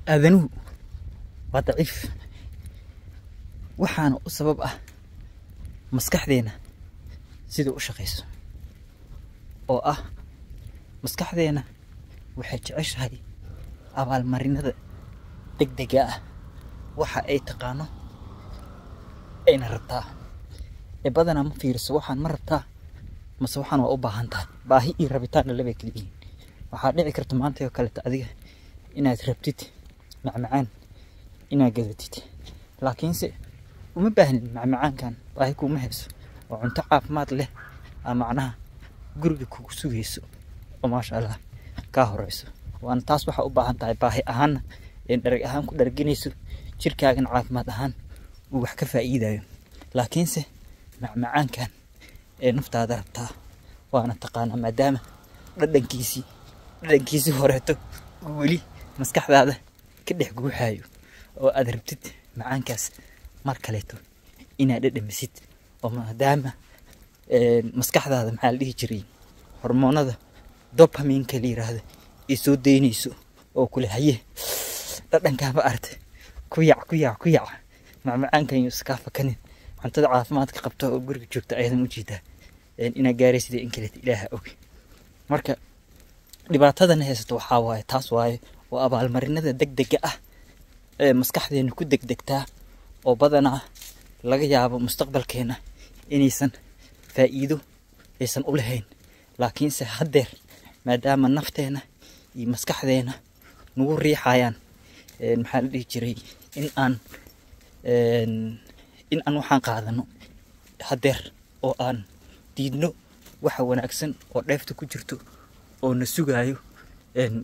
آذنه وضعيف وحنا سبب مسكح ذينا سيدو شقيس أو مسكح ذينا وحج عيش هاي أبال مرينا دقدقة وحا أي تقانو أين ربطا بدنا ما فيرس وحان مربطا مس waxaan waa u baahan tahay baahi iyo rabitaan la leeyahay kaliya waxa dhici karta maanta oo kale adiga inaad rabtid macmacaan inaad gadatid laakiin se uma baahnin macmacaankan baahi kuma hayso oo cunto caafimaad leh ama macnaha guriga kugu sugayso oo maasha Allah ka horeyso waan taas waxa u baahan tahay baahi ahaan in dharag ahaan ku dharginayso jirkaagan caafimaad ahaan uu wax ka faa'iidayo laakiin se macmacaankan naftaada rabtaa waana taqaana maadaama dhadhankiisi horeeto weli maskaxdaada ka dhex guuxayo oo aad rabtid macaankaas mar kaleeto inaad dhadhamisid oo maadaama maskaxdaada maxaa la dhihi jiray hormoonada dopamine ka yiraahdo ay soo deynayso oo kule haye dhadhankaaba artay ku yac macmacaankan iyo iska fakanin cuntada caafimaadka qabto oo guriga joogta aydan u jeedaa ina gaaraysid in kale ilaaha og marka dhibaatadan haysto waxa waaye taas waaye oo abaal marinada degdega ee maskaxdeena ku degdegtaa oo badana laga yaabo mustaqbalkeena inaysan faa'iido aysan u lahayn laakiin se hadeer maadaama nafteena iyo maskaxdeena nagu riixayaan maxaa la dhihi jiray in aan waxaan qaadano hadeer oo aan diidno waxa wanaagsan oo dheefta ku jirto oo na sugaayo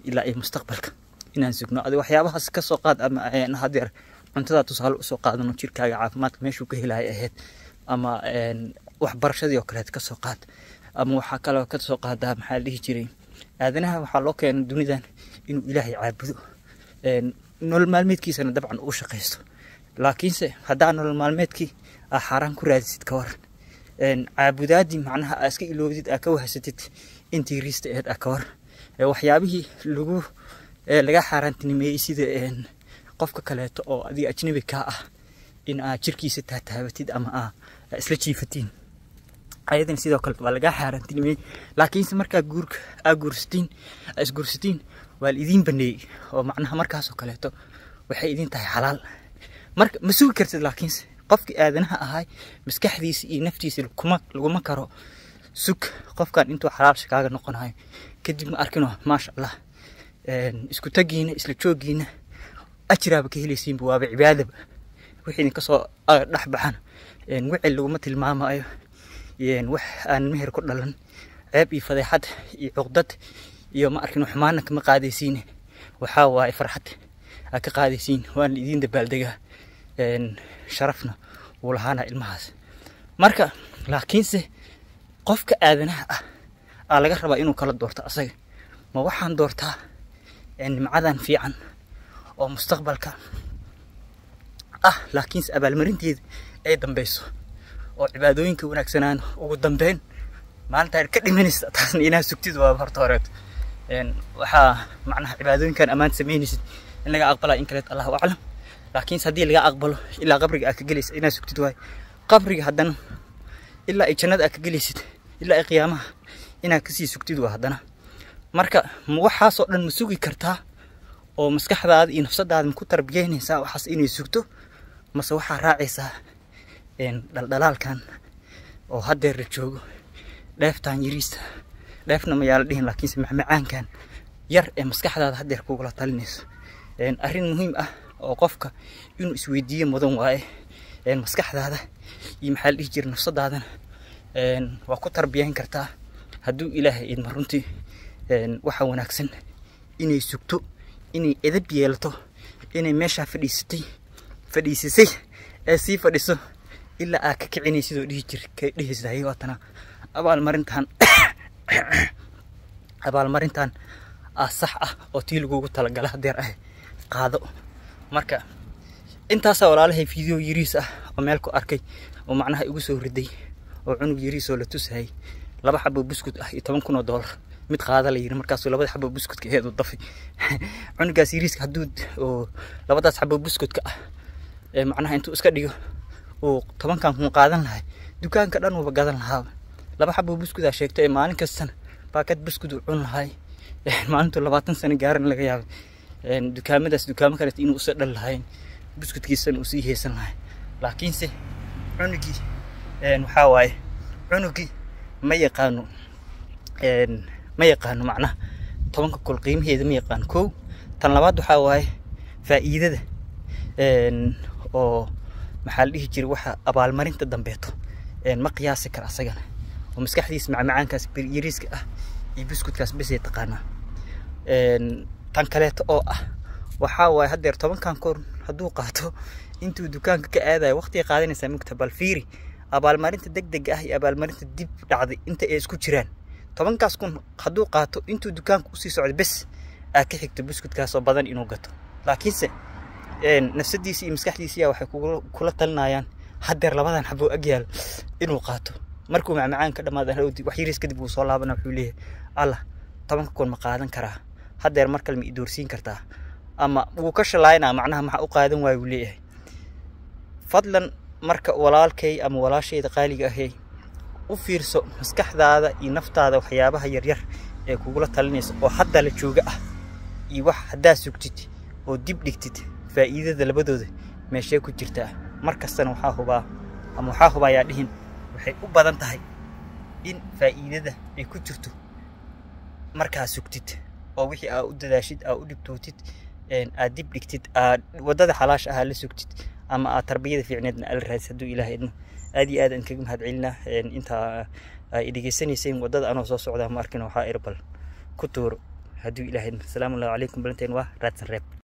ilaa ay mustaqbalka inaan sugno adi waxyaabahaas ka soo qaad ama hadeer cuntada tusaale u soo qaadano jirkaaga caafimaadka meeshuu ka helay ahayd ama wax barashadii oo kale ka soo qaad ama waxa kale ka soo qaadaa maxaa la dhihi jiray aadanaha waxa loo keenay dunidan inuu ilaahay caabudo nolol maalmeedkiisana dabcan uu shaqeysto laakiin se haddaan nolol maalmeedkii xaraan ku raadisid ka waran caabudaadi macnaha iska iloodid ka wahsatid intii riista ee ka war waxyaabihii laga xaaraantinimeeyay sida qofka kaleeto oo adiga ajnabi ka in aad jirkiisa taataabatid ama isla jiifatiin ayadan sidoo kale waa laga xaaraantinimeeyay laakiin marka guursatiin waa idin baneey oo macnaha markaas oo kaleeto waxay idin tahay xalaal marka ma sugi kartid laakiin qofkii aadanaha ahay maskaxdiisa iyo naftiisa laguma karo sug qofkan intuu xalaal shaqaaga noqonayo kadib ma arkino maasha Allah isku tagiina isla joogiina ajraaba ka helaysiin waaba cibaadaba wixii ka soo dhaxbaxan wixii lagu ma tilmaamayo wax aan meher ku dhalan ceeb iyo fadeexad iyo cuqdad iyo ma arkino xumaana kama qaadaysiin waxa waay farxad ka qaadaysiin waan idin dabaaldegaa sharafna walahaana ilmahaas marka laakiinse qofka aadanaha laga rabaa inuu kala doorto asaga ma waxaan doortaa nimcadan fiican oo mustaqbalka laakiinse abaalmarinteeda ay dambayso oo cibaadooyinka wanaagsanaan ugu dambeyn maalinta ka dhimanaysa taasna inaa sugtid waa horta hore waxa macnaha cibaadooyinkan amaan sameynaysid in laga aqbala in kale Allahu a'lam laakiin hadii laga aqbalo ilaa qabriga aad ka galaysid inaa sugtid way qabriga haddana ilaa ay jannada aad ka galaysid ilaa ay qiyaamaha inaa ka sii sugtid waa haddana marka waxaas oo dhan ma sugi kartaa oo maskaxdaada iyo nafsadaada ku tarbiyeynaysaa waxaas inay sugto mase waxa raacaysaa daldalaalkan oo hadeer la joogo dheeftaan yiriista dheefna ma yaala dhihin laakiin macmacaankan yar ee maskaxdaada hadeer kugula talinayso arrin muhiim oo qofka inuu isweydiiyo mudan waaye maskaxdaada iyo maxaa la dhihi jiray nafsadaadana waa ku tarbiyeyn kartaa hadduu ilaahay idma runtii waxa wanaagsan inay sugto inay edab yeelato inay meesha fadhiisisay ee sii fadhiso ilaa aad ka kicinaysid oo dhihisahay waatana abaalmarintan sax oo tii lagugu talagala hadeer qaado marka intaas walaalahay video yiriis oo meel ku arkay oo macnaha igu soo riday oo cunug yiriis oo la tusay laba xabo biscuit $10,000 mid qaada la yiri markaasuu labada xabo buskudka eedu dafay cunugaas yiriiska haduu oo labadaas xabo buskudka ah macnaha intuu iska dhigo oo 10 kan ku qaadan lahay dukaanka dhan uu gadan lahaa laba xabo buskuda sheegtay maalin kasta baakad buskud u cun lahay maalintu 20 sano gaaran laga yaabo dukaamo kale inuu u sadal lahayn buskudkiisan uu sii heesan lahay laakiin se cunugii waxa waaye cunugii ma yaqaano macnaha 10 kul qiimaheeda ma yaqaan koow tan labaad waxa waaye faa'iidada oo maxaa la dhihi jiray waxa abaalmarinta dambeeto ma qiyaasi kara asagana oo maskaxdiisa macmacaankaas yariiska ah iyo buskudkaas bas ay taqaanaa tan kaleeto oo ah waxa waaye hadeer 10 kan kor haduu qaato intuu dukaanka ka aadayo waqti qaadanaysa mugta bal fiiri abaalmarinta degdeg ah iyo abaalmarinta dib dhacday inta ay isku jiraan 10 kaas kun haduu qaato intuu dukaanka u sii socdo bas ka xigto buskudkaas oo badan inuu gato laakiin se nafsadiisa iyo maskaxdiisa waxay kula talinayaan hadeer labadan xabo agyaal inuu qaato markuu macmacaanka dhamaad hawdi wax yariis kadib uu soo laabana wuxuu leeyahay allah 10 kun ma qaadan karaa hadeer markale ma idoorsiin kartaa ama uu ka shalaayna macnaha ma u qaadan waayo leeyahay fadlan marka walaalkay ama walaashayda qaaliga ahay u fiirso maskaxdaada iyo naftaada waxyaabaha yar yar ee kugu la talinayso oo hadda la jooga ah iyo wax hadaa sugtid oo dib dhigtid faa'iidada labadooda meeshay ku jirtaa markastana waxa hubaa yaa dhihin waxay u badan tahay in faa'iidada ay ku jirto marka sugtid oo wixii aad u dadaashid aad u dhibtootid aad dib dhigtid wadada xalaash ah la sugtid ama aad tarbiyada fiicneedna al raadsadoo ilaahay idmo aad iyo aad aan kaga mahad celinaa inta ay dhigeysanayeen wadada anoo soo socda ma arkin waxa irbal ku tuuro haduu ilaahay idmo salaamu alaykum balanteen waa raadsan reeb